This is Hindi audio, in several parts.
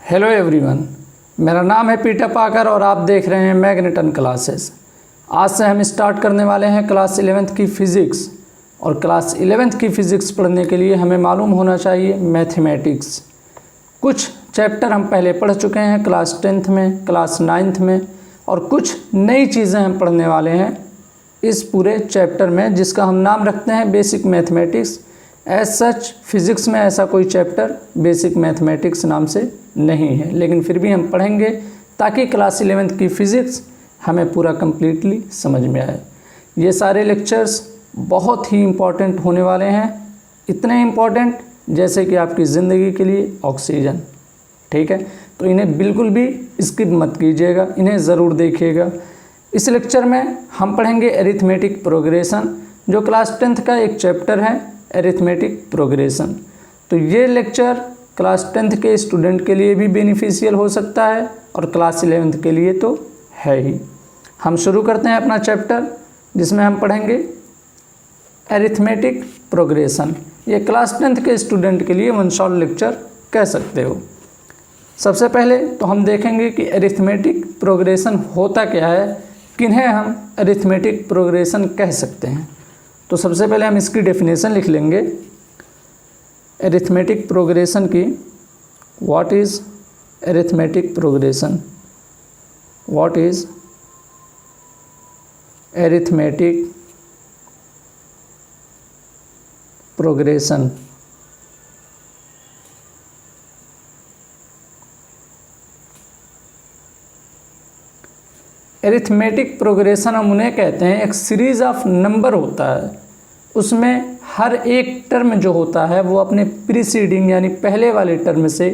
हेलो एवरीवन, मेरा नाम है पीटर पाकर और आप देख रहे हैं मैग्नेटन क्लासेस। आज से हम स्टार्ट करने वाले हैं क्लास 11th की फ़िज़िक्स। और क्लास 11th की फ़िज़िक्स पढ़ने के लिए हमें मालूम होना चाहिए मैथमेटिक्स। कुछ चैप्टर हम पहले पढ़ चुके हैं क्लास 10th में, क्लास 9th में, और कुछ नई चीज़ें हम पढ़ने वाले हैं इस पूरे चैप्टर में, जिसका हम नाम रखते हैं basic mathematics. As such physics में ऐसा कोई चैप्टर बेसिक मैथमेटिक्स नाम से नहीं है, लेकिन फिर भी हम पढ़ेंगे ताकि क्लास 11th की फ़िज़िक्स हमें पूरा कम्प्लीटली समझ में आए। ये सारे लेक्चर्स बहुत ही इम्पॉर्टेंट होने वाले हैं, इतने इम्पॉर्टेंट जैसे कि आपकी ज़िंदगी के लिए ऑक्सीजन। ठीक है, तो इन्हें बिल्कुल भी स्किप मत कीजिएगा, इन्हें ज़रूर देखिएगा। इस लेक्चर में हम पढ़ेंगे एरिथमेटिक प्रोग्रेशन, जो क्लास 10th का एक चैप्टर है एरिथमेटिक प्रोग्रेशन। तो ये लेक्चर क्लास 10th के स्टूडेंट के लिए भी बेनिफिशियल हो सकता है और क्लास 11th के लिए तो है ही। हम शुरू करते हैं अपना चैप्टर, जिसमें हम पढ़ेंगे एरिथमेटिक प्रोग्रेशन। ये क्लास 10th के स्टूडेंट के लिए वन शॉट लेक्चर कह सकते हो। सबसे पहले तो हम देखेंगे कि एरिथमेटिक प्रोग्रेशन होता क्या है, किन्हें हम एरिथमेटिक प्रोग्रेशन कह सकते हैं। तो सबसे पहले हम इसकी डेफिनेशन लिख लेंगे एरिथमेटिक प्रोग्रेशन की। What is arithmetic progression? What is arithmetic progression? Arithmetic progression हम उन्हें कहते हैं, एक सीरीज़ ऑफ नंबर होता है, उसमें हर एक टर्म जो होता है वो अपने प्रीसीडिंग यानी पहले वाले टर्म से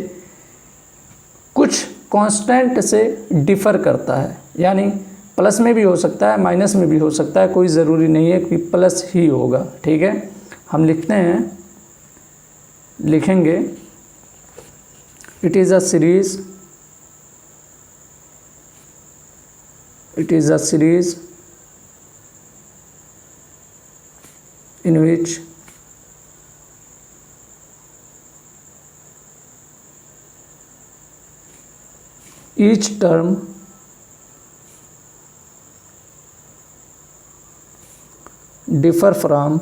कुछ कांस्टेंट से डिफ़र करता है। यानी प्लस में भी हो सकता है, माइनस में भी हो सकता है, कोई ज़रूरी नहीं है कि प्लस ही होगा। ठीक है, हम लिखेंगे it is a series in which each term differ from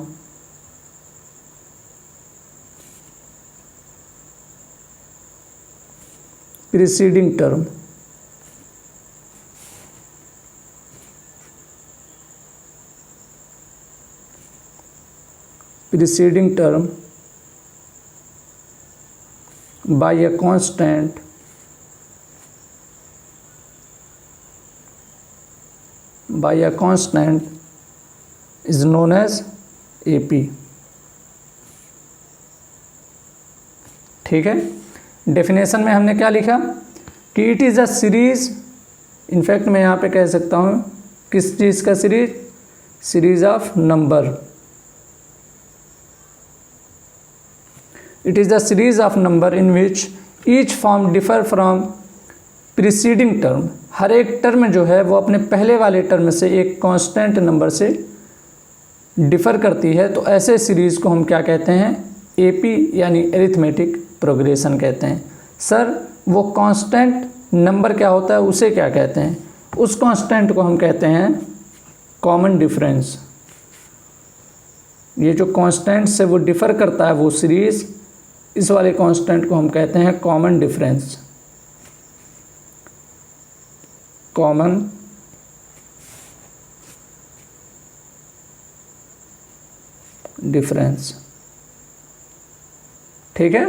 preceding term. Preceding term by a constant is known as AP। ठीक है, डेफिनेशन में हमने क्या लिखा कि it is a series. In fact मैं यहाँ पे कह सकता हूँ किस चीज़ का series of number. It is the series of number in which each form differ from preceding term। हर एक टर्म जो है वो अपने पहले वाले टर्म से एक कांस्टेंट नंबर से डिफ़र करती है। तो ऐसे सीरीज़ को हम क्या कहते हैं? एपी यानी एरिथमेटिक प्रोग्रेशन कहते हैं। सर वो कांस्टेंट नंबर क्या होता है, उसे क्या कहते हैं? उस कांस्टेंट को हम कहते हैं कॉमन डिफरेंस। ये जो कांस्टेंट से वो डिफ़र करता है वो सीरीज़, इस वाले कांस्टेंट को हम कहते हैं कॉमन डिफरेंस। कॉमन डिफरेंस, ठीक है,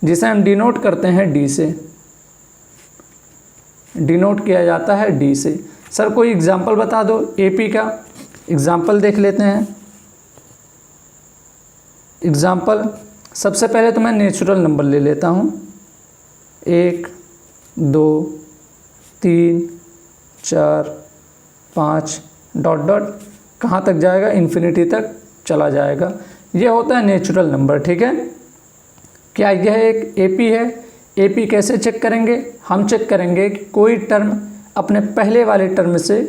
जिसे हम डिनोट करते हैं डी से। डिनोट किया जाता है डी से। सर कोई एग्जांपल बता दो एपी का। एग्जांपल देख लेते हैं। एग्जांपल सबसे पहले तो मैं नेचुरल नंबर ले लेता हूँ। 1 2 3 4 5 डॉट डॉट कहाँ तक जाएगा? इन्फिनिटी तक चला जाएगा। ये होता है नेचुरल नंबर। ठीक है, क्या यह एक एपी है? एपी कैसे चेक करेंगे? हम चेक करेंगे कि कोई टर्म अपने पहले वाले टर्म से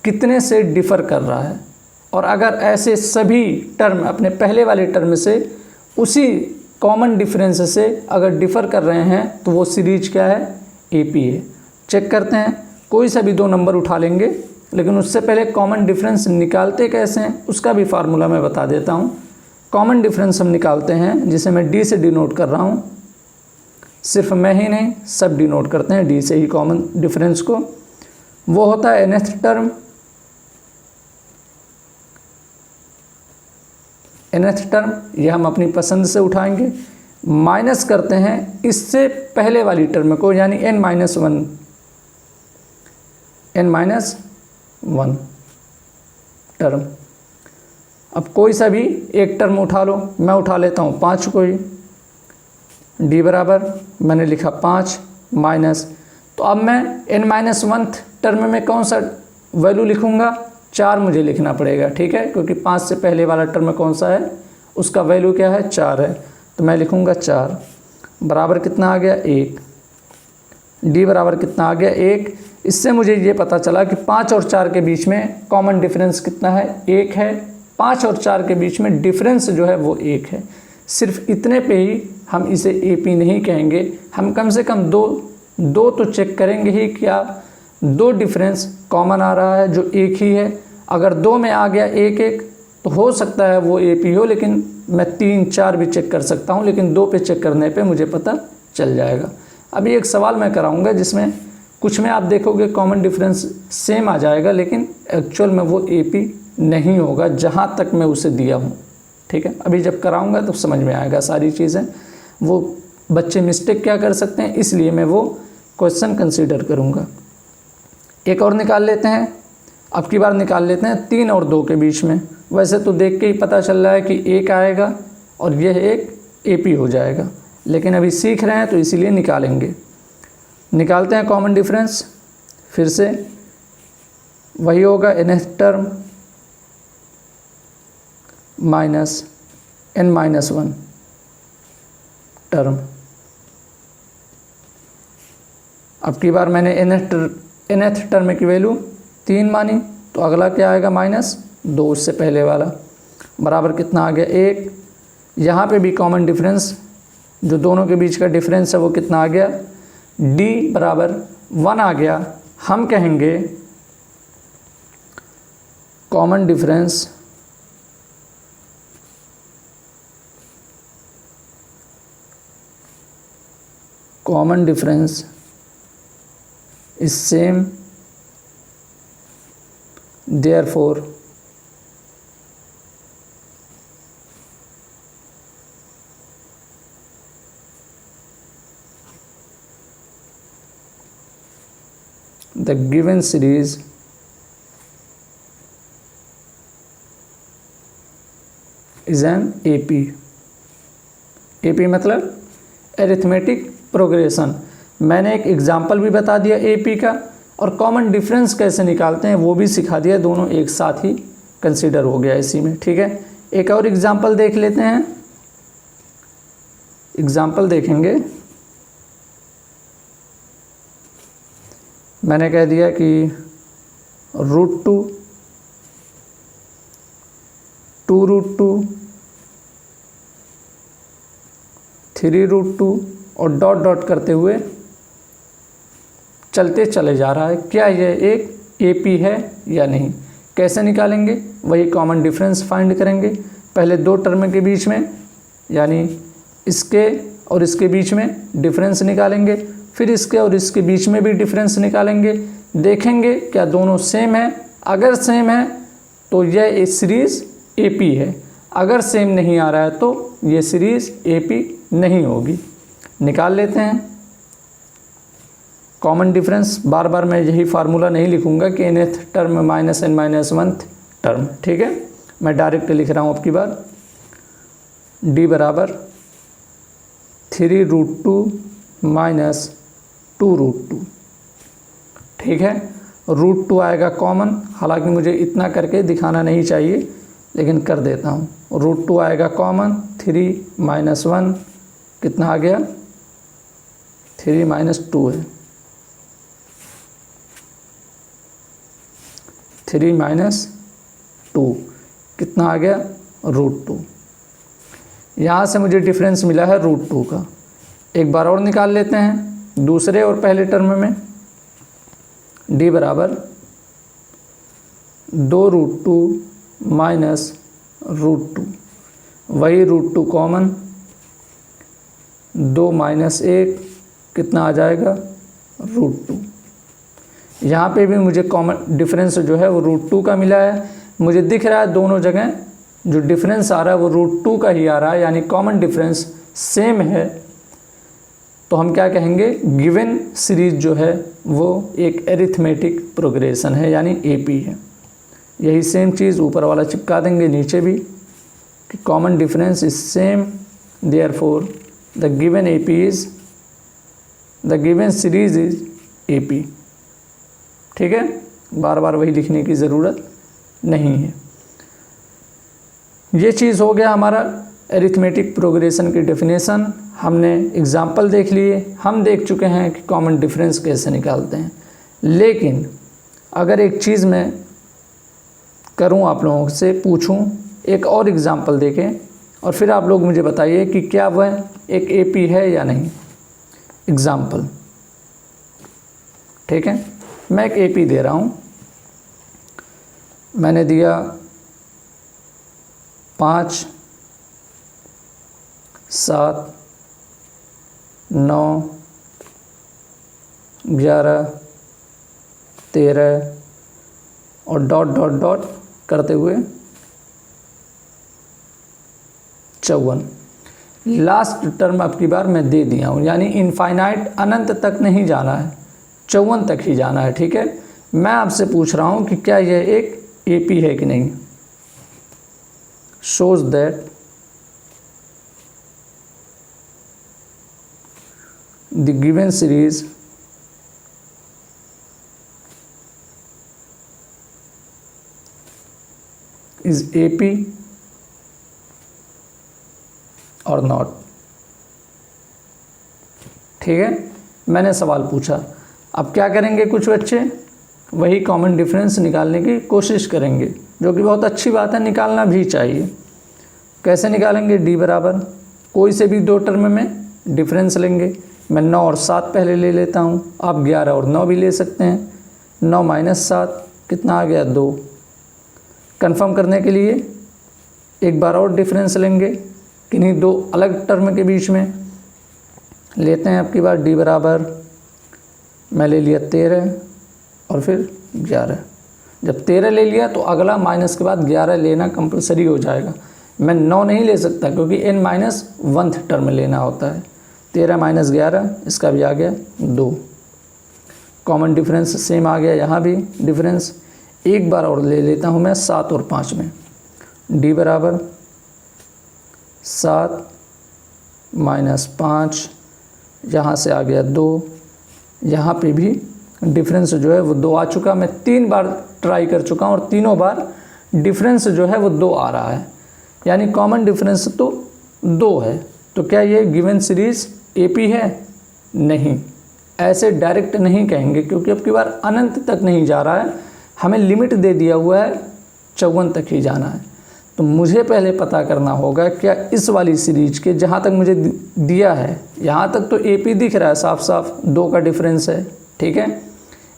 कितने से डिफ़र कर रहा है, और अगर ऐसे सभी टर्म अपने पहले वाले टर्म से उसी कॉमन डिफरेंस से अगर डिफ़र कर रहे हैं तो वो सीरीज क्या है, AP है। चेक करते हैं, कोई सा भी दो नंबर उठा लेंगे, लेकिन उससे पहले कॉमन डिफरेंस निकालते कैसे हैं उसका भी फार्मूला मैं बता देता हूँ। कॉमन डिफरेंस हम निकालते हैं जिसे मैं D से डिनोट कर रहा हूँ, सिर्फ मैं ही नहीं सब डिनोट करते हैं D से ही कॉमन डिफरेंस को। वो होता है nth टर्म, nth टर्म यह हम अपनी पसंद से उठाएंगे, माइनस करते हैं इससे पहले वाली टर्म को, यानी n-1 टर्म। अब कोई सा भी एक टर्म उठा लो, मैं उठा लेता हूँ 5 को ही। D बराबर मैंने लिखा 5 माइनस, तो अब मैं n-1 टर्म में कौन सा वैल्यू लिखूँगा, 4 मुझे लिखना पड़ेगा, ठीक है, क्योंकि 5 से पहले वाला टर्म कौन सा है, उसका वैल्यू क्या है, 4 है, तो मैं लिखूँगा 4 बराबर कितना आ गया, 1। D बराबर कितना आ गया, 1। इससे मुझे ये पता चला कि 5 और 4 के बीच में कॉमन डिफरेंस कितना है, 1 है। 5 और 4 के बीच में डिफरेंस जो है वो 1 है। सिर्फ इतने पे ही हम इसे AP नहीं कहेंगे, हम कम से कम दो तो चेक करेंगे ही, क्या 2 डिफरेंस कॉमन आ रहा है जो एक ही है। अगर 2 में आ गया 1-1 तो हो सकता है वो AP हो, लेकिन मैं 3-4 भी चेक कर सकता हूँ, लेकिन 2 पे चेक करने पे मुझे पता चल जाएगा। अभी एक सवाल मैं कराऊंगा जिसमें कुछ में आप देखोगे कॉमन डिफरेंस सेम आ जाएगा, लेकिन एक्चुअल में वो AP नहीं होगा जहाँ तक मैं उसे दिया हूँ, ठीक है। अभी जब कराऊंगा तो समझ में आएगा सारी चीज़ें, वो बच्चे मिस्टेक क्या कर सकते हैं, इसलिए मैं वो क्वेश्चन कंसीडर करूँगा। एक और निकाल लेते हैं, अब की बार निकाल लेते हैं 3 और 2 के बीच में। वैसे तो देख के ही पता चल रहा है कि 1 आएगा और यह एक AP हो जाएगा, लेकिन अभी सीख रहे हैं तो इसीलिए निकालेंगे। निकालते हैं कॉमन डिफरेंस, फिर से वही होगा nth term minus n-1 term. अब की बार मैंने nth टर्म की वैल्यू 3 मानी, तो अगला क्या आएगा, -2 उससे पहले वाला, बराबर कितना आ गया, 1। यहाँ पे भी कॉमन डिफरेंस जो दोनों के बीच का डिफरेंस है वो कितना आ गया, D बराबर 1 आ गया। हम कहेंगे common difference is same, therefore the given series is an AP। AP मतलब एरिथमेटिक प्रोग्रेशन। मैंने एक एग्जाम्पल भी बता दिया AP का, और कॉमन डिफरेंस कैसे निकालते हैं वो भी सिखा दिया, दोनों एक साथ ही कंसीडर हो गया इसी में, ठीक है। एक और एग्जाम्पल देख लेते हैं। एग्जाम्पल देखेंगे, मैंने कह दिया कि √2, 2√2, 3√2 और डॉट डॉट करते हुए चलते चले जा रहा है। क्या यह एक AP है या नहीं, कैसे निकालेंगे, वही कॉमन डिफरेंस फाइंड करेंगे। पहले 2 टर्म के बीच में, यानी इसके और इसके बीच में डिफरेंस निकालेंगे, फिर इसके और इसके बीच में भी डिफरेंस निकालेंगे, देखेंगे क्या दोनों सेम है। अगर सेम है तो यह सीरीज़ AP है, अगर सेम नहीं आ रहा है तो ये सीरीज़ AP नहीं होगी। निकाल लेते हैं कॉमन डिफरेंस। बार बार मैं यही फार्मूला नहीं लिखूंगा कि nth term minus n-1 term, ठीक है। मैं डायरेक्ट लिख रहा हूँ अब की बार, D बराबर 3√2 माइनस 2√2, ठीक है। √2 आएगा कॉमन, हालांकि मुझे इतना करके दिखाना नहीं चाहिए, लेकिन कर देता हूँ। √2 आएगा कॉमन, 3 - 1 कितना आ गया, 3 - 2 है, 3 - 2 कितना आ गया, √2। यहाँ से मुझे डिफरेंस मिला है √2 का। एक बार और निकाल लेते हैं दूसरे और पहले टर्म में। d बराबर 2√2 माइनस √2, वही √2 कॉमन, 2 माइनस 1 कितना आ जाएगा √2। यहाँ पे भी मुझे कॉमन डिफरेंस जो है वो √2 का मिला है। मुझे दिख रहा है दोनों जगह जो डिफरेंस आ रहा है वो √2 का ही आ रहा है, यानी कॉमन डिफरेंस सेम है। तो हम क्या कहेंगे, गिवन सीरीज जो है वो एक एरिथमेटिक प्रोग्रेशन है, यानी एपी है। यही सेम चीज़ ऊपर वाला चिपका देंगे नीचे भी कि common difference is same, therefore the given AP is, the given series is AP. ठीक है, बार बार वही लिखने की ज़रूरत नहीं है। ये चीज़ हो गया हमारा एरिथमेटिक प्रोग्रेशन की डेफिनेशन। हमने एग्जाम्पल देख लिए, हम देख चुके हैं कि कॉमन डिफरेंस कैसे निकालते हैं। लेकिन अगर एक चीज़ मैं करूं, आप लोगों से पूछूं, एक और एग्जाम्पल देखें और फिर आप लोग मुझे बताइए कि क्या वह एक एपी है या नहीं। एग्जाम्पल, ठीक है, मैं एक एपी दे रहा हूं। मैंने दिया 5, 7, 9, 11, 13 और डॉट डॉट डॉट करते हुए 54। लास्ट टर्म अब की बार मैं दे दिया हूँ, यानी इनफाइनाइट अनंत तक नहीं जाना है, 54 तक ही जाना है। ठीक है, मैं आपसे पूछ रहा हूँ कि क्या यह एक एपी है कि नहीं। shows that the given series is AP or not। ठीक है, मैंने सवाल पूछा, अब क्या करेंगे कुछ बच्चे, वही कॉमन डिफरेंस निकालने की कोशिश करेंगे, जो कि बहुत अच्छी बात है, निकालना भी चाहिए। कैसे निकालेंगे, d बराबर कोई से भी 2 टर्म में डिफरेंस लेंगे। मैं 9 और 7 पहले ले लेता हूँ, आप 11 और 9 भी ले सकते हैं। 9 माइनस 7 कितना आ गया 2। कंफर्म करने के लिए एक बार और डिफरेंस लेंगे, किन्हीं 2 अलग टर्म के बीच में लेते हैं। अब की बार d बराबर मैं ले लिया 13 और फिर 11। जब 13 ले लिया तो अगला माइनस के बाद 11 लेना कंपलसरी हो जाएगा। मैं 9 नहीं ले सकता क्योंकि n-1th टर्म लेना होता है। 13 माइनस 11, इसका भी आ गया 2। कॉमन डिफरेंस सेम आ गया, यहाँ भी डिफरेंस। एक बार और ले लेता हूँ मैं 7 और 5 में। d बराबर 7 माइनस 5, यहाँ से आ गया 2। यहाँ पे भी डिफरेंस जो है वो 2 आ चुका। मैं 3 बार ट्राई कर चुका हूँ और तीनों बार डिफरेंस जो है वो 2 आ रहा है, यानी कॉमन डिफरेंस तो 2 है। तो क्या ये गिवन सीरीज एपी है? नहीं, ऐसे डायरेक्ट नहीं कहेंगे क्योंकि अब की बार अनंत तक नहीं जा रहा है, हमें लिमिट दे दिया हुआ है 54 तक ही जाना है। तो मुझे पहले पता करना होगा क्या इस वाली सीरीज के, जहाँ तक मुझे दिया है यहाँ तक तो एपी दिख रहा है, साफ साफ 2 का डिफरेंस है, ठीक है,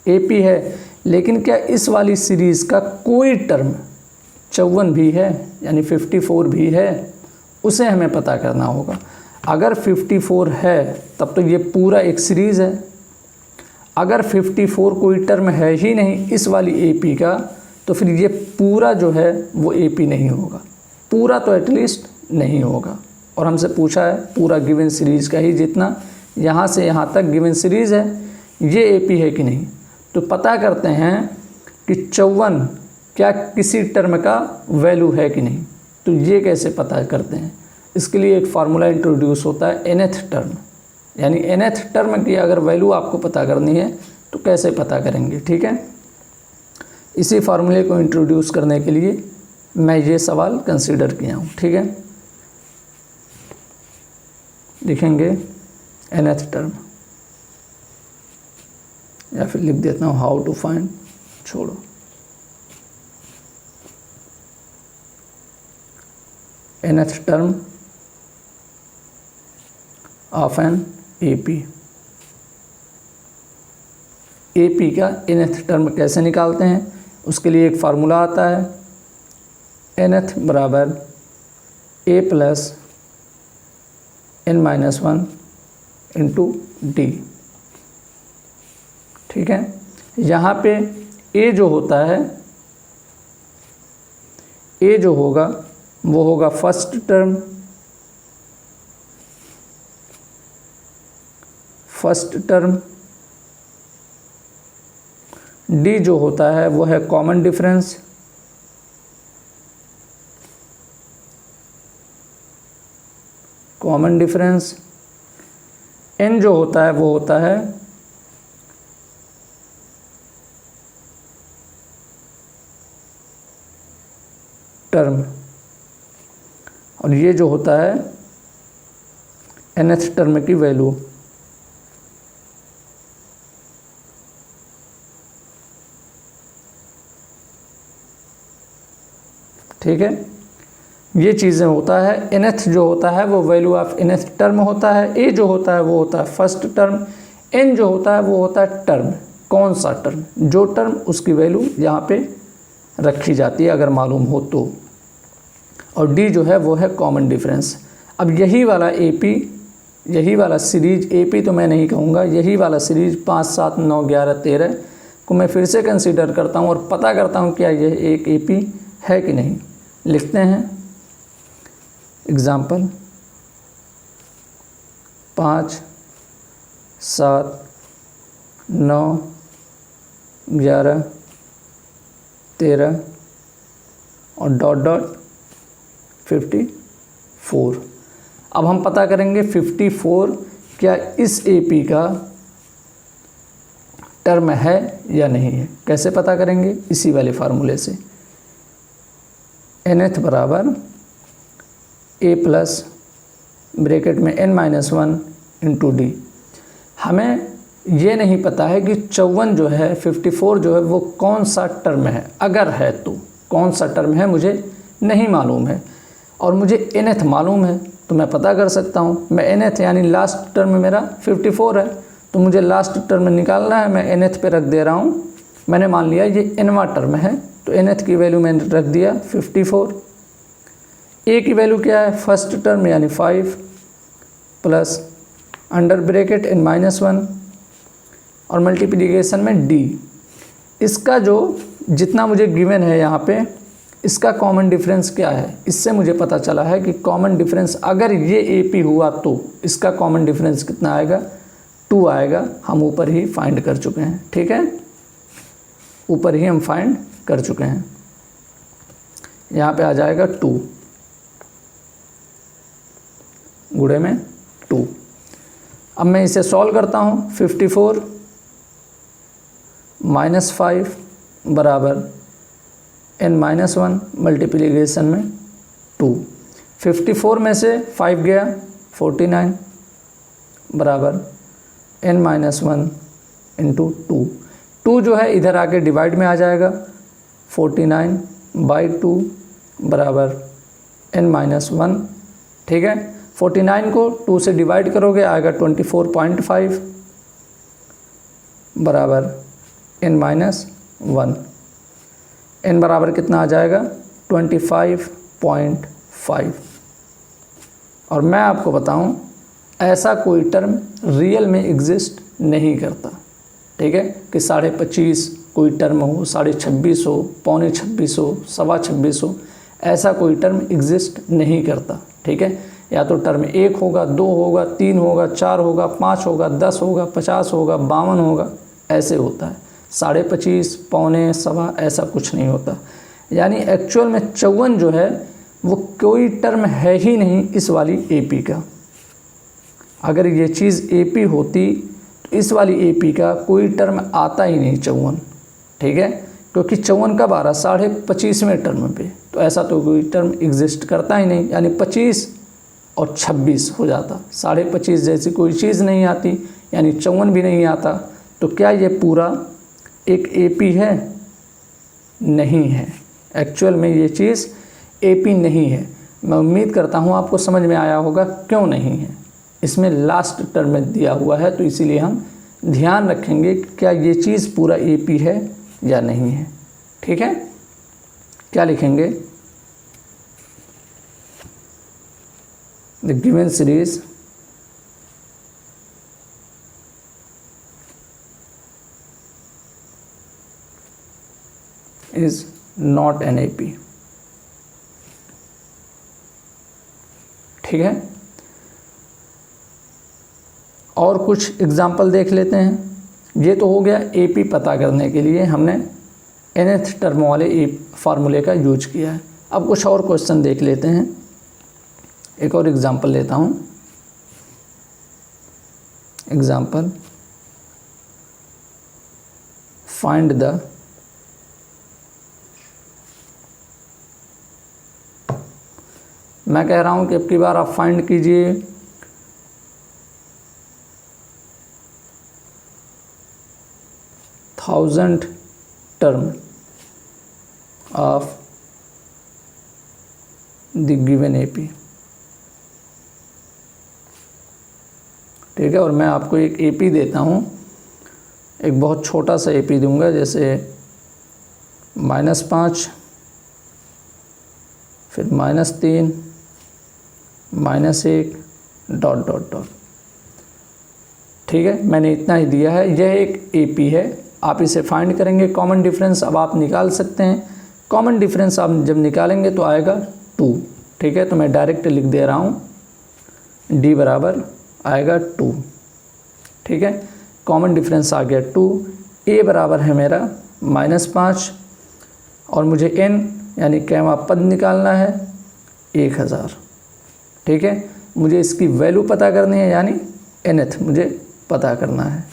एपी है। लेकिन क्या इस वाली सीरीज़ का कोई टर्म 54 भी है, यानी 54 भी है, उसे हमें पता करना होगा। अगर 54 है तब तो ये पूरा एक सीरीज़ है। अगर 54 कोई टर्म है ही नहीं इस वाली एपी का, तो फिर ये पूरा जो है वो एपी नहीं होगा, पूरा तो एटलीस्ट नहीं होगा। और हमसे पूछा है पूरा गिवन सीरीज़ का ही जितना यहाँ से यहाँ तक गिवन सीरीज़ है, ये एपी है कि नहीं। तो पता करते हैं कि 54 क्या किसी टर्म का वैल्यू है कि नहीं। तो ये कैसे पता करते हैं, इसके लिए एक फार्मूला इंट्रोड्यूस होता है nth टर्म, यानी nth टर्म की अगर वैल्यू आपको पता करनी है तो कैसे पता करेंगे। ठीक है, इसी फार्मूले को इंट्रोड्यूस करने के लिए मैं ये सवाल कंसीडर किया हूँ। ठीक है, लिखेंगे nth टर्म, या फिर लिख देता हूँ हाउ टू फाइंड, छोड़ो, nth term of an AP. AP का nth टर्म कैसे निकालते हैं, उसके लिए एक फार्मूला आता है, nth बराबर a plus n-1 into D. ठीक है, यहाँ पे a जो होता है, a जो होगा वो होगा फर्स्ट टर्म, डी जो होता है वो है कॉमन डिफरेंस, एन जो होता है वो होता है टर्म, और ये जो होता है nth टर्म की वैल्यू। ठीक है, ये चीज़ें होता है। nth जो होता है वो वैल्यू ऑफ nth टर्म होता है, a जो होता है वो होता है फर्स्ट टर्म, n जो होता है वो होता है टर्म। कौन सा टर्म? जो टर्म उसकी वैल्यू यहाँ पे रखी जाती है अगर मालूम हो तो, और d जो है वो है कॉमन डिफरेंस। अब यही वाला AP, यही वाला सीरीज, AP तो मैं नहीं कहूँगा, यही वाला सीरीज 5, 7, 9, 11, 13 को मैं फिर से कंसीडर करता हूँ और पता करता हूँ क्या यह एक AP है कि नहीं। लिखते हैं एग्जाम्पल 5, 7, 9, 11, 13 और डॉट डॉट 54। अब हम पता करेंगे 54 क्या इस AP का टर्म है या नहीं है। कैसे पता करेंगे? इसी वाले फार्मूले से, nth बराबर a प्लस ब्रैकेट में n-1 इंटू डी। हमें ये नहीं पता है कि 54 जो है, 54 जो है वो कौन सा टर्म है। अगर है तो कौन सा टर्म है मुझे नहीं मालूम है, और मुझे nth मालूम है तो मैं पता कर सकता हूँ। मैं nth यानी लास्ट टर्म मेरा 54 है, तो मुझे लास्ट टर्म निकालना है। मैं nth पे रख दे रहा हूँ। मैंने मान लिया ये nवां टर्म है, तो nth की वैल्यू मैंने रख दिया 54। a की वैल्यू क्या है? फर्स्ट टर्म यानी 5 प्लस अंडर ब्रैकेट n-1 और मल्टीप्लिकेशन में d। इसका जो जितना मुझे गिवन है यहाँ पे, इसका कॉमन डिफरेंस क्या है? इससे मुझे पता चला है कि कॉमन डिफरेंस अगर ये AP हुआ तो इसका कॉमन डिफरेंस कितना आएगा? 2 आएगा। हम ऊपर ही फाइंड कर चुके हैं। ठीक है, ऊपर ही हम फाइंड कर चुके हैं। यहाँ पे आ जाएगा 2 गुणे में 2। अब मैं इसे सॉल्व करता हूँ। 54 माइनस 5 बराबर n-1 मल्टीप्लिकेशन में 2। 54 में से 5 गया 49 बराबर n-1 इंटू 2। 2 जो है इधर आके डिवाइड में आ जाएगा, 49/2 बराबर n-1। ठीक है, 49 को 2 से डिवाइड करोगे आएगा 24.5 बराबर n-1। n बराबर कितना आ जाएगा? 25.5। और मैं आपको बताऊं, ऐसा कोई टर्म रियल में एग्जिस्ट नहीं करता। ठीक है, कि 25.5 कोई टर्म हो, 26.5 हो, 25.5 हो, 26.5 हो, ऐसा कोई टर्म एग्जिस्ट नहीं करता। ठीक है, या तो टर्म 1 होगा, 2 होगा, 3 होगा, 4 होगा, 5 होगा, 10 होगा, 50 होगा, 52 होगा, ऐसे होता है। 25.5, 25, सवा ऐसा कुछ नहीं होता। यानी एक्चुअल में 54 जो है वो कोई टर्म है ही नहीं इस वाली AP का। अगर ये चीज़ AP होती तो इस वाली AP का कोई टर्म आता ही नहीं 54। ठीक है, क्योंकि 54 कब आ रहा? 25.5वें टर्म पे, तो ऐसा तो कोई टर्म एग्जिस्ट करता ही नहीं। यानी 25 और 26 हो जाता। 25.5 जैसी कोई चीज़ नहीं आती, यानी 54 भी नहीं आता। तो क्या ये पूरा एक AP है? नहीं है। एक्चुअल में ये चीज़ AP नहीं है। मैं उम्मीद करता हूँ आपको समझ में आया होगा क्यों नहीं है। इसमें लास्ट टर्म में दिया हुआ है, तो इसीलिए हम ध्यान रखेंगे कि क्या ये चीज़ पूरा AP है या नहीं है। ठीक है, क्या लिखेंगे, the given series is not an AP। ठीक है, और कुछ एग्जाम्पल देख लेते हैं। ये तो हो गया AP पता करने के लिए हमने nth टर्म वाले फार्मूले का यूज किया है। अब कुछ और क्वेश्चन देख लेते हैं। एक और एग्जाम्पल लेता हूँ। एग्जाम्पल, फाइंड द मैं कह रहा हूँ कि अब की बार आप फाइंड कीजिए 1000 term of the given AP। ठीक है, और मैं आपको एक AP देता हूँ, एक बहुत छोटा सा AP दूंगा, जैसे -5, फिर -3, -1 डॉट डॉट डॉट। ठीक है, मैंने इतना ही दिया है। यह एक AP है, आप इसे फाइंड करेंगे। कॉमन डिफरेंस अब आप निकाल सकते हैं। कॉमन डिफरेंस आप जब निकालेंगे तो आएगा 2। ठीक है, तो मैं डायरेक्ट लिख दे रहा हूँ, D बराबर आएगा 2। ठीक है, कॉमन डिफरेंस आ गया 2। A बराबर है मेरा -5 और मुझे n यानी कैमा पद निकालना है 1000। ठीक है, मुझे इसकी वैल्यू पता करनी है, यानी nth मुझे पता करना है।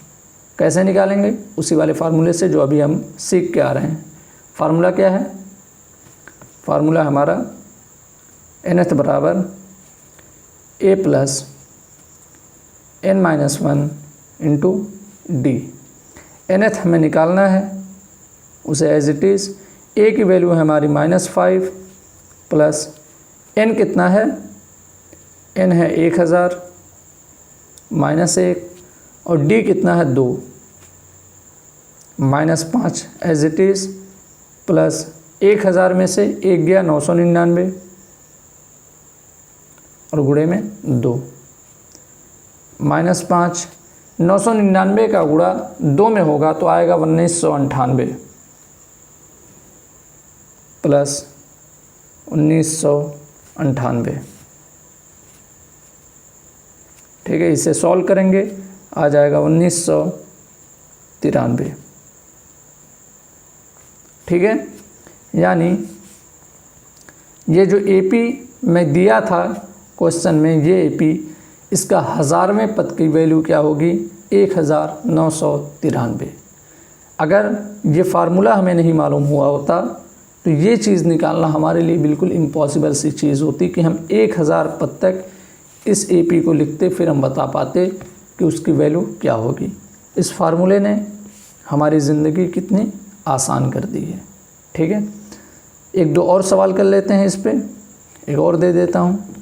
कैसे निकालेंगे, उसी वाले फार्मूले से जो अभी हम सीख के आ रहे हैं। फार्मूला क्या है, फार्मूला हमारा nth बराबर A plus n-1 into D। nth हमें निकालना है, उसे एज इट इज़ A की वैल्यू है हमारी -5 प्लस n कितना है, n है 1000 -1 और D कितना है 2, -5 एज इट इज़ प्लस 1000 में से 1 गया 999 और गुणे में 2, -5 999 का गुणा 2 में होगा तो आएगा 1998 प्लस 1998। ठीक है, इसे सॉल्व करेंगे, आ जाएगा 1993। ठीक है, यानी ये जो AP में दिया था क्वेश्चन में, ये AP इसका 1000वें पद की वैल्यू क्या होगी, 1993। अगर ये फार्मूला हमें नहीं मालूम हुआ होता तो ये चीज़ निकालना हमारे लिए बिल्कुल इम्पॉसिबल सी चीज़ होती कि हम 1000 पद तक इस AP को लिखते, फिर हम बता पाते कि उसकी वैल्यू क्या होगी। इस फार्मूले ने हमारी ज़िंदगी कितनी आसान कर दी है। ठीक है, 1-2 और सवाल कर लेते हैं। इस पे एक और दे देता हूँ।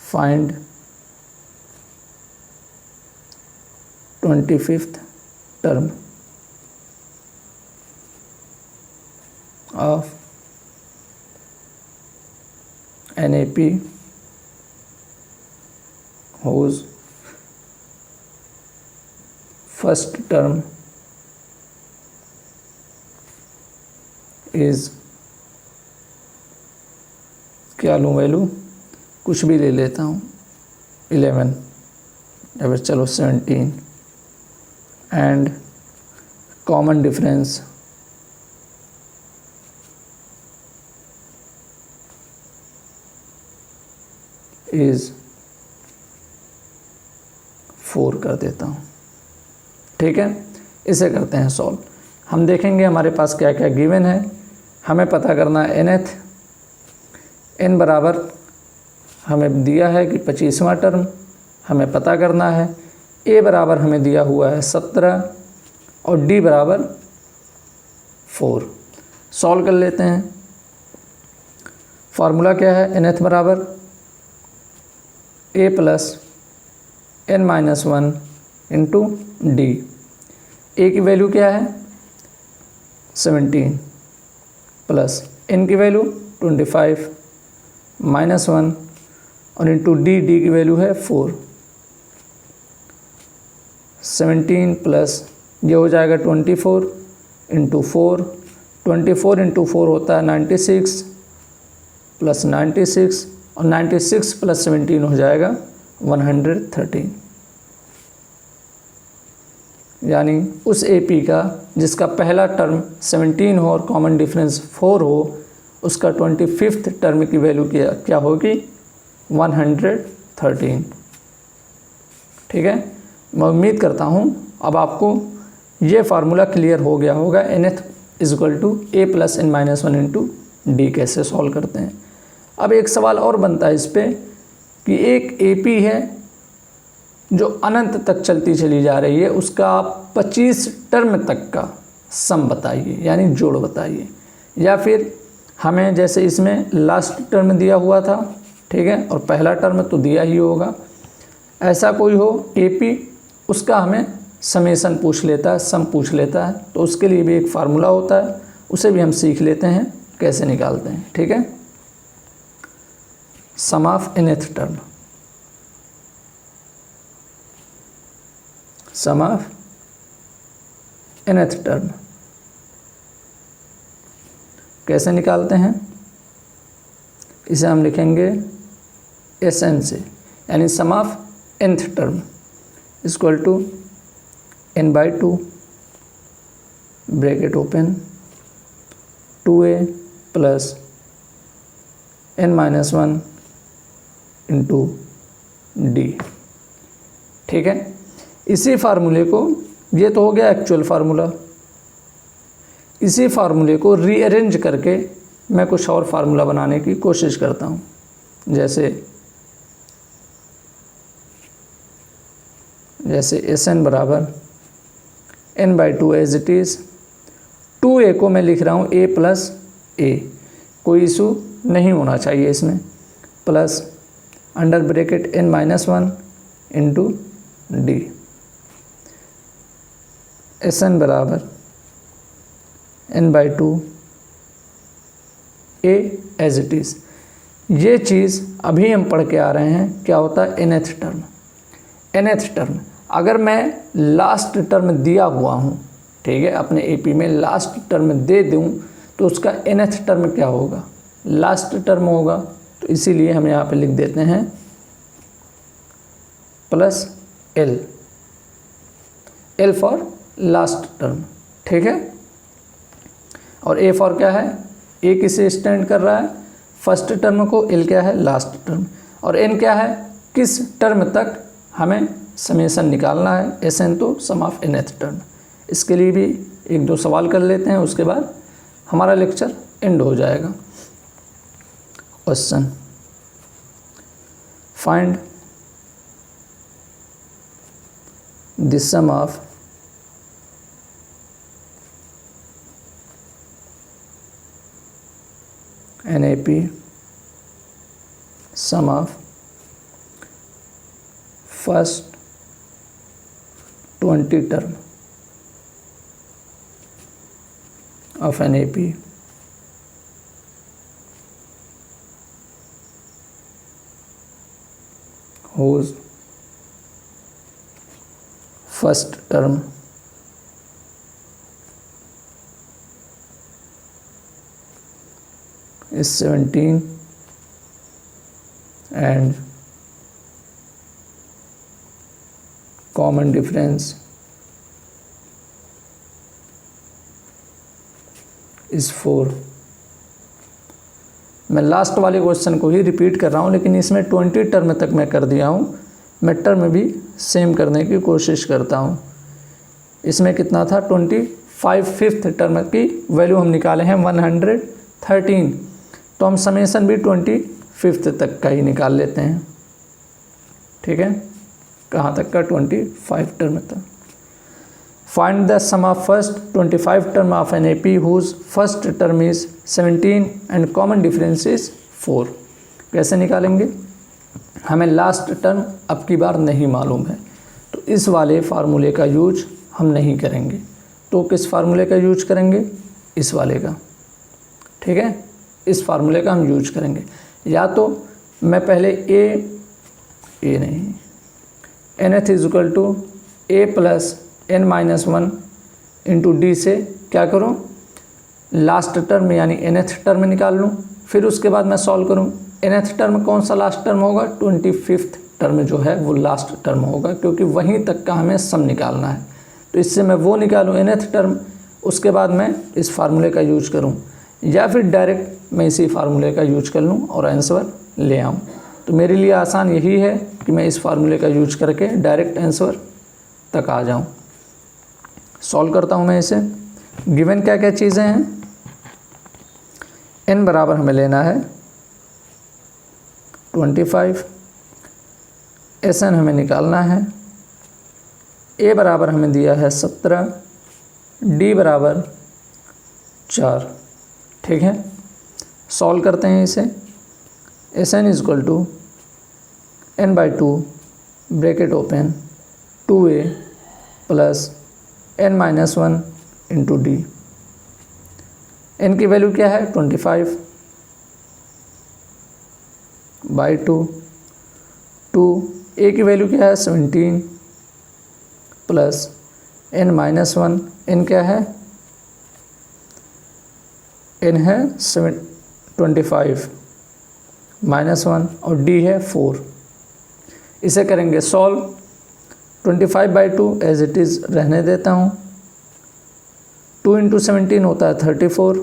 Find 25th term of an AP whose first term is, क्या लूँ वैल्यू, कुछ भी ले लेता हूँ, 11 या फिर चलो 17 एंड कॉमन डिफरेंस इज़ 4 कर देता हूँ। ठीक है, इसे करते हैं सॉल्व। हम देखेंगे हमारे पास क्या क्या गिवन है। हमें पता करना है nth, n बराबर हमें दिया है कि 25वां टर्म हमें पता करना है। A बराबर हमें दिया हुआ है 17 और D बराबर 4। सॉल्व कर लेते हैं। फार्मूला क्या है, nth बराबर a plus n-1 into D. A की वैल्यू क्या है 17 प्लस n की वैल्यू 25 -1 और इंटू डी की वैल्यू है 4। 17 प्लस ये हो जाएगा 24 इंटू 4, 24 इंटू 4 होता है 96 प्लस 96 और 96 प्लस 17 हो जाएगा 113। यानी उस AP का जिसका पहला टर्म 17 हो और कॉमन डिफरेंस 4 हो, उसका 25th टर्म की वैल्यू क्या होगी 113। ठीक है, मैं उम्मीद करता हूँ अब आपको ये फार्मूला क्लियर हो गया होगा। nth equal to a plus n-1 into d कैसे सॉल्व करते हैं। अब एक सवाल और बनता है इस पर कि एक AP है जो अनंत तक चलती चली जा रही है, उसका आप 25 टर्म तक का सम बताइए, यानी जोड़ बताइए। या फिर हमें जैसे इसमें लास्ट टर्म दिया हुआ था, ठीक है, और पहला टर्म तो दिया ही होगा, ऐसा कोई हो AP, उसका हमें समेसन पूछ लेता है, सम पूछ लेता है, तो उसके लिए भी एक फार्मूला होता है, उसे भी हम सीख लेते हैं कैसे निकालते हैं। ठीक है, sum of nth term, sum of nth term कैसे निकालते हैं, इसे हम लिखेंगे Sn से, यानी sum of nth term equal to n/2 bracket open 2a plus n-1 into D. ठीक है, इसी फार्मूले को, ये तो हो गया एक्चुअल फार्मूला, इसी फार्मूले को रीअरेंज करके मैं कुछ और फार्मूला बनाने की कोशिश करता हूँ। जैसे Sn बराबर n/2 as it is, 2a को मैं लिख रहा हूँ a प्लस a, कोई इशू नहीं होना चाहिए इसमें, plus under bracket n-1 into D. Sn बराबर n/2 a as it is. ये चीज़ अभी हम पढ़ के आ रहे हैं, क्या होता है nth टर्म। nth टर्म अगर मैं लास्ट टर्म दिया हुआ हूँ, ठीक है, अपने AP में लास्ट टर्म दे दूँ तो उसका nth टर्म क्या होगा, लास्ट टर्म होगा। तो इसीलिए हम यहाँ पे लिख देते हैं plus L for last term. ठीक है, और A फॉर क्या है, A किसे स्टैंड कर रहा है, फर्स्ट टर्म को, L क्या है लास्ट टर्म, और N क्या है किस टर्म तक हमें समेसन निकालना है, Sn तो सम ऑफ nth टर्म। इसके लिए भी एक दो सवाल कर लेते हैं, उसके बाद हमारा लेक्चर एंड हो जाएगा। Question, find the sum of NAP, sum of first 20 term of NAP whose first term is 17 and common difference is 4। मैं लास्ट वाले क्वेश्चन को ही रिपीट कर रहा हूँ, लेकिन इसमें 20 टर्म तक मैं कर दिया हूँ। मैं टर्म भी सेम करने की कोशिश करता हूँ। इसमें कितना था 25 फिफ्थ टर्म की वैल्यू हम निकाले हैं 113, तो हम समेसन भी 25 तक का ही निकाल लेते हैं। ठीक है, कहाँ तक का 25 टर्म तक। Find the sum of first 25 term of an AP whose first term is 17 and common difference is 4। कैसे निकालेंगे? हमें लास्ट टर्म अब की बार नहीं मालूम है, तो इस वाले फार्मूले का यूज हम नहीं करेंगे। तो किस फार्मूले का यूज करेंगे? इस वाले का। ठीक है, इस फार्मूले का हम यूज करेंगे। या तो मैं पहले ए नहीं nth is equal to A plus n minus 1 into D से क्या करूँ, लास्ट टर्म यानी nth टर्म निकाल लूँ, फिर उसके बाद मैं सॉल्व करूँ। nth टर्म कौन सा लास्ट टर्म होगा? 25th टर्म जो है वो लास्ट टर्म होगा, क्योंकि वहीं तक का हमें सम निकालना है। तो इससे मैं वो निकालूँ nth टर्म, उसके बाद मैं इस फार्मूले का यूज करूँ, या फिर डायरेक्ट मैं इसी फार्मूले का यूज कर लूँ और आंसर ले आऊँ। तो मेरे लिए आसान यही है कि मैं इस फार्मूले का यूज करके डायरेक्ट आंसर तक आ जाऊँ। सॉल्व करता हूँ मैं इसे। गिवन क्या क्या चीज़ें हैं? n बराबर हमें लेना है 25, Sn हमें निकालना है, a बराबर हमें दिया है 17, d बराबर 4। ठीक है, सॉल्व करते हैं इसे। Sn is equal to n/2 bracket open 2a plus n minus 1 into D. n की वैल्यू क्या है? 25 बाई 2, a की वैल्यू क्या है? 17 प्लस n माइनस 1, n क्या है? n है 25 माइनस 1 और d है 4। इसे करेंगे सॉल्व। 25/2 एज इट इज़ रहने देता हूँ। 2 इंटू 17 होता है 34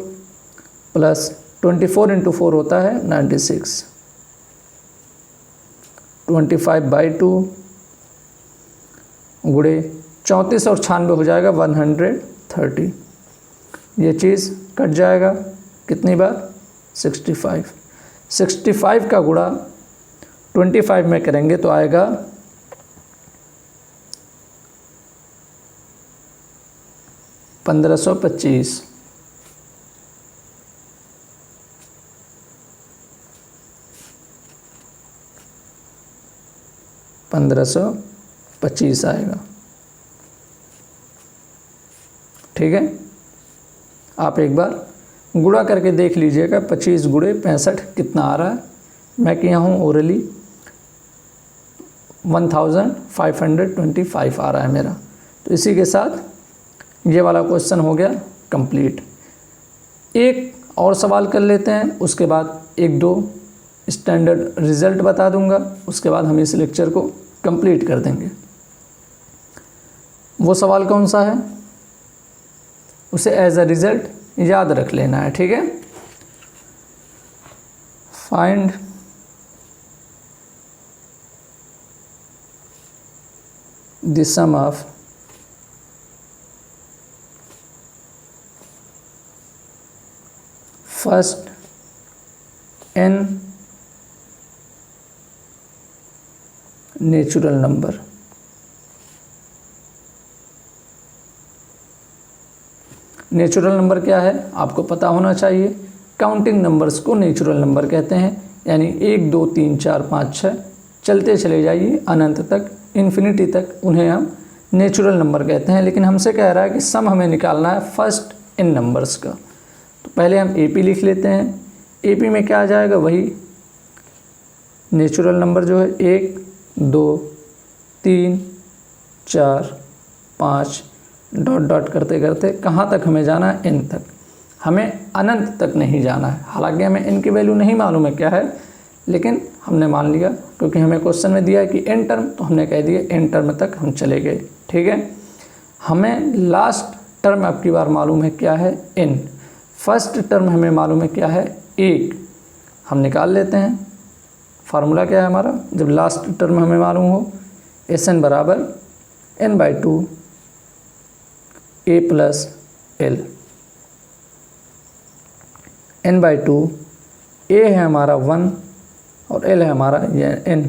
प्लस 24 इंटू 4 होता है 96। 25/2 गुणे 34 और 96 हो जाएगा 130। ये चीज़ कट जाएगा कितनी बार? 65। 65 का गुणा 25 में करेंगे तो आएगा 1525। 1525 आएगा। ठीक है, आप एक बार गुणा करके देख लीजिएगा 25 गुणे 65 कितना आ रहा है। मैं किया हूँ ओरली 1525 आ रहा है मेरा। तो इसी के साथ ये वाला क्वेश्चन हो गया कंप्लीट। एक और सवाल कर लेते हैं, उसके बाद 1-2 स्टैंडर्ड रिज़ल्ट बता दूंगा, उसके बाद हम इस लेक्चर को कंप्लीट कर देंगे। वो सवाल कौन सा है उसे एज अ रिज़ल्ट याद रख लेना है। ठीक है, find the sum of first n natural number. Natural number क्या है आपको पता होना चाहिए। काउंटिंग नंबर्स को नेचुरल नंबर कहते हैं, यानी 1 2 3 4 5 6 चलते चले जाइए अनंत तक, इन्फिनिटी तक, उन्हें हम नेचुरल नंबर कहते हैं। लेकिन हमसे कह रहा है कि सम हमें निकालना है फर्स्ट n नंबर्स का। तो पहले हम AP लिख लेते हैं। AP में क्या आ जाएगा? वही नेचुरल नंबर जो है 1 2 3 4 5 डॉट डॉट करते करते कहाँ तक हमें जाना है? n तक। हमें अनंत तक नहीं जाना है। हालांकि हमें n की वैल्यू नहीं मालूम है क्या है, लेकिन हमने मान लिया क्योंकि हमें क्वेश्चन में दिया है कि n टर्म, तो हमने कह दिया n टर्म तक हम चले गए। ठीक है, हमें लास्ट टर्म अब की बार मालूम है क्या है? n। फर्स्ट टर्म हमें मालूम है क्या है? 1। हम निकाल लेते हैं। फार्मूला क्या है हमारा? जब लास्ट टर्म हमें मालूम हो, Sn बराबर n/2 a plus l। n/2 a है हमारा 1 और l है हमारा ये n।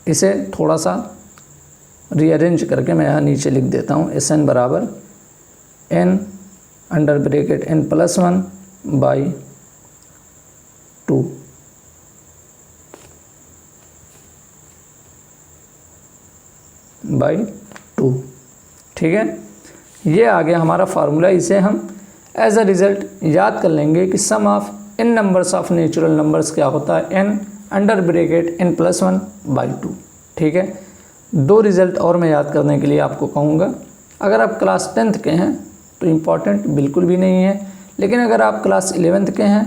इसे थोड़ा सा रीअरेंज करके मैं यहाँ नीचे लिख देता हूँ Sn बराबर n under bracket n+1 by 2। By 2, ठीक है। ये आ गया हमारा फार्मूला। इसे हम एज अ रिज़ल्ट याद कर लेंगे कि sum of n numbers of natural numbers क्या होता है, n under bracket n+1 by 2, ठीक है। 2 रिज़ल्ट और मैं याद करने के लिए आपको कहूँगा। अगर आप क्लास 10th के हैं तो इम्पॉर्टेंट बिल्कुल भी नहीं है, लेकिन अगर आप क्लास 11th के हैं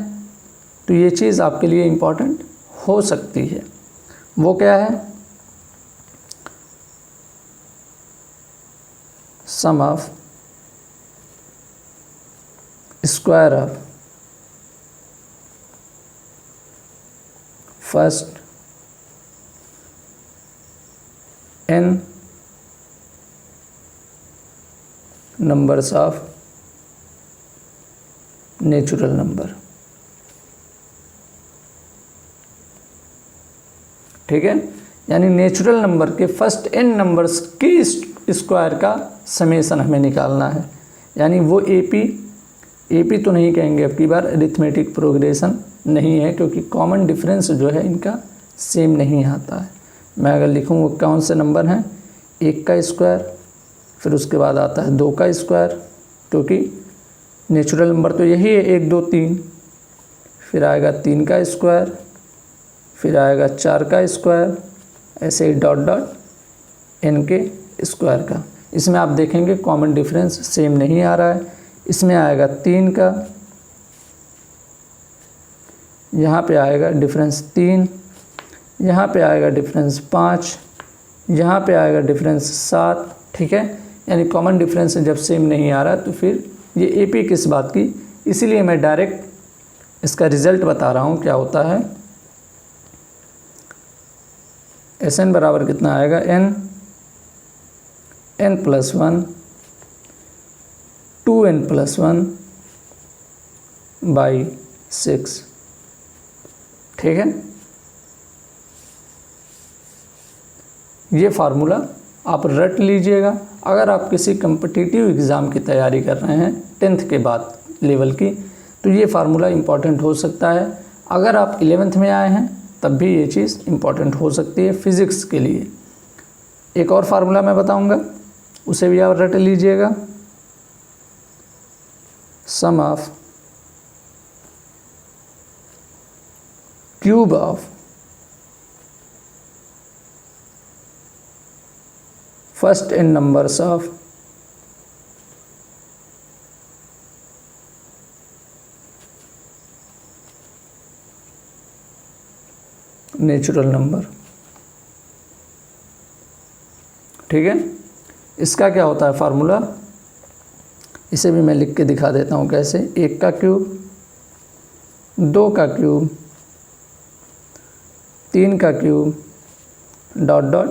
तो ये चीज़ आपके लिए इम्पॉर्टेंट हो सकती है। वो क्या है, sum of square of first n numbers of natural number, ठीक है। यानी नेचुरल नंबर के फर्स्ट n नंबर्स की स्क्वायर का समेसन हमें निकालना है। यानी वो एपी तो नहीं कहेंगे अब की बार, अरिथमेटिक प्रोग्रेशन नहीं है, क्योंकि कॉमन डिफरेंस जो है इनका सेम नहीं आता है। मैं अगर लिखूँ वो कौन से नंबर हैं, 1 का स्क्वायर, फिर उसके बाद आता है 2 का स्क्वायर, क्योंकि नेचुरल नंबर तो यही है 1 2 3, फिर आएगा 3 का स्क्वायर, फिर आएगा 4 का स्क्वायर, ऐसे ही डॉट डॉट n के स्क्वायर का। इसमें आप देखेंगे कॉमन डिफरेंस सेम नहीं आ रहा है। इसमें आएगा 3 का, यहाँ पे आएगा डिफरेंस 3, यहाँ पे आएगा डिफरेंस 5, यहाँ पे आएगा डिफरेंस 7, ठीक है। यानी कॉमन डिफरेंस जब सेम नहीं आ रहा तो फिर ये एपी किस बात की, इसीलिए मैं डायरेक्ट इसका रिज़ल्ट बता रहा हूँ क्या होता है। Sn बराबर कितना आएगा, n+1 2n+1 बाई 6, ठीक है। ये फार्मूला आप रट लीजिएगा। अगर आप किसी कम्पिटिटिव एग्ज़ाम की तैयारी कर रहे हैं 10th के बाद लेवल की, तो ये फार्मूला इम्पॉर्टेंट हो सकता है। अगर आप 11th में आए हैं तब भी ये चीज़ इम्पॉर्टेंट हो सकती है फिज़िक्स के लिए। एक और फार्मूला मैं बताऊंगा, उसे भी आप रट लीजिएगा। Sum of cube of first n numbers of natural number, ठीक है। इसका क्या होता है फार्मूला, इसे भी मैं लिख के दिखा देता हूँ कैसे। 1 का क्यूब, 2 का क्यूब, 3 का क्यूब, डॉट डॉट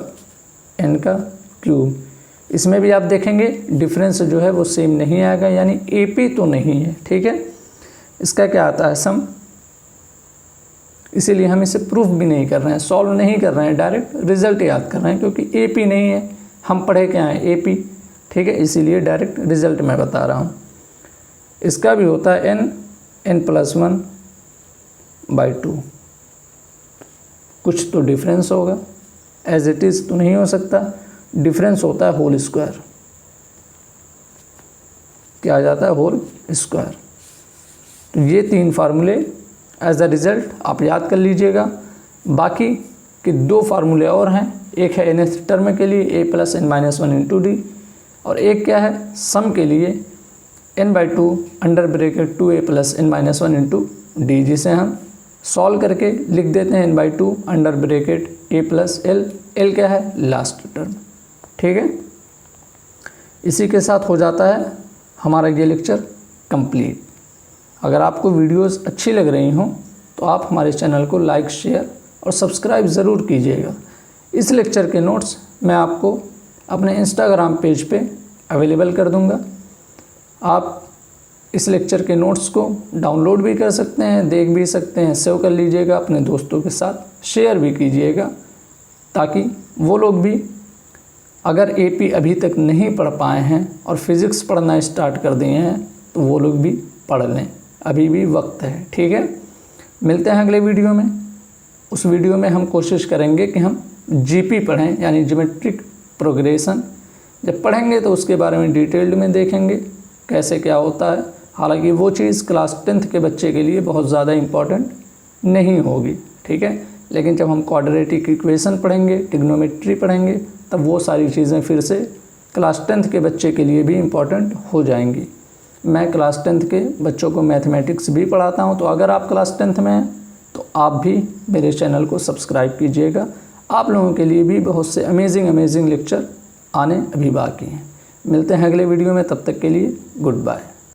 n का क्यूब। इसमें भी आप देखेंगे डिफरेंस जो है वो सेम नहीं आएगा, यानी एपी तो नहीं है, ठीक है। इसका क्या आता है, सम। इसीलिए हम इसे प्रूफ भी नहीं कर रहे हैं, सॉल्व नहीं कर रहे हैं, डायरेक्ट रिजल्ट याद कर रहे हैं, क्योंकि एपी नहीं है। हम पढ़े क्या हैं, एपी, ठीक है। इसीलिए डायरेक्ट रिजल्ट मैं बता रहा हूँ। इसका भी होता है n+1 बाई 2। कुछ तो डिफरेंस होगा, एज इट इज़ तो नहीं हो सकता। डिफरेंस होता है होल स्क्वायर, क्या आ जाता है, होल स्क्वायर। तो ये 3 फार्मूले एज अ रिज़ल्ट आप याद कर लीजिएगा। बाकी के 2 फार्मूले और हैं, एक है nth टर्म के लिए a+n-1 × d, और एक क्या है सम के लिए n/2 under bracket 2a+n-1 × d, जिसे हम सॉल्व करके लिख देते हैं n/2 under bracket a+l, l क्या है लास्ट टर्म, ठीक है। इसी के साथ हो जाता है हमारा ये लेक्चर कंप्लीट। अगर आपको वीडियोस अच्छी लग रही हों तो आप हमारे चैनल को लाइक, शेयर और सब्सक्राइब ज़रूर कीजिएगा। इस लेक्चर के नोट्स मैं आपको अपने इंस्टाग्राम पेज पे अवेलेबल कर दूंगा। आप इस लेक्चर के नोट्स को डाउनलोड भी कर सकते हैं, देख भी सकते हैं, सेव कर लीजिएगा, अपने दोस्तों के साथ शेयर भी कीजिएगा, ताकि वो लोग भी अगर एपी अभी तक नहीं पढ़ पाए हैं और फिज़िक्स पढ़ना स्टार्ट कर दिए हैं तो वो लोग भी पढ़ लें, अभी भी वक्त है। ठीक है, मिलते हैं अगले वीडियो में। उस वीडियो में हम कोशिश करेंगे कि हम जीपी पढ़ें, यानी ज्योमेट्रिक प्रोग्रेशन। जब पढ़ेंगे तो उसके बारे में डिटेल्ड में देखेंगे कैसे क्या होता है। हालांकि वो चीज़ क्लास 10th के बच्चे के लिए बहुत ज़्यादा इम्पॉर्टेंट नहीं होगी। ठीक है, लेकिन जब हम क्वाड्रेटिक इक्वेशन पढ़ेंगे, ट्रिग्नोमेट्री पढ़ेंगे, तब वो सारी चीज़ें फिर से क्लास 10th के बच्चे के लिए भी इम्पॉर्टेंट हो जाएंगी। मैं क्लास 10th के बच्चों को मैथमेटिक्स भी पढ़ाता हूं, तो अगर आप क्लास 10th में हैं तो आप भी मेरे चैनल को सब्सक्राइब कीजिएगा। आप लोगों के लिए भी बहुत से अमेजिंग लेक्चर आने अभी बाकी हैं। मिलते हैं अगले वीडियो में, तब तक के लिए गुड बाय।